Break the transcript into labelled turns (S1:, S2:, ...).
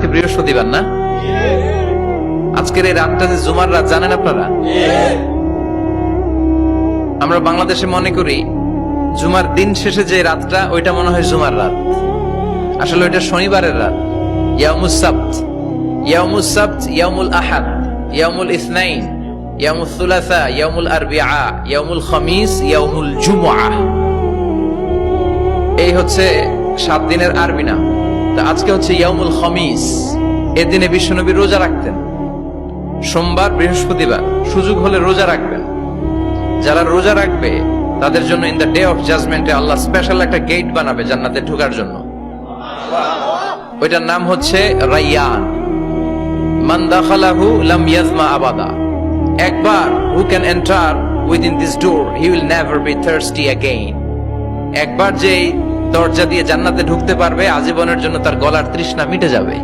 S1: আজকে বৃহস্পতিবার না? আজকের এই রাতটা যে জুমার রাত জানেন আপনারা? আমরা বাংলাদেশে মনে করি জুমার দিন শেষে যে রাতটা ওইটা মনে হয় জুমার রাত, আসলে ওইটা শনিবারের রাত। ইয়াউমুস সাবত, ইয়াউমুস সাবত, ইয়াউমুল আহাদ, ইয়াউমুল ইসনাইন, ইয়াউমুল সুলাসা, ইয়াউমুল আরবিআ, ইয়াউমুল খামিস, ইয়াউমুল জুমআহ। এই হচ্ছে 7 দিনের আরবি নাম। তা আজকে হচ্ছে ইয়াউমুল খামিস। এই দিনে বিশ্বনবী রোজা রাখতেন, সোমবার বৃহস্পতিবার সুযোগ হলে রোজা রাখবেন। যারা রোজা রাখবে তাদের জন্য ইন দ্য ডে অফ জাজমেন্টে আল্লাহ স্পেশাল একটা গেট বানাবে জান্নাতে ঢোকার জন্য। ওইটার নাম হচ্ছে রাইয়ান। মান দাখালাহু লাম ইয়াজমা আবাদা। একবার who can enter within this door he will never be thirsty again. একবার যে দরজা দিয়ে জান্নাতে ঢুকতে পারবে আজীবনের জন্য তার গলার তৃষ্ণা মিটে যাবে।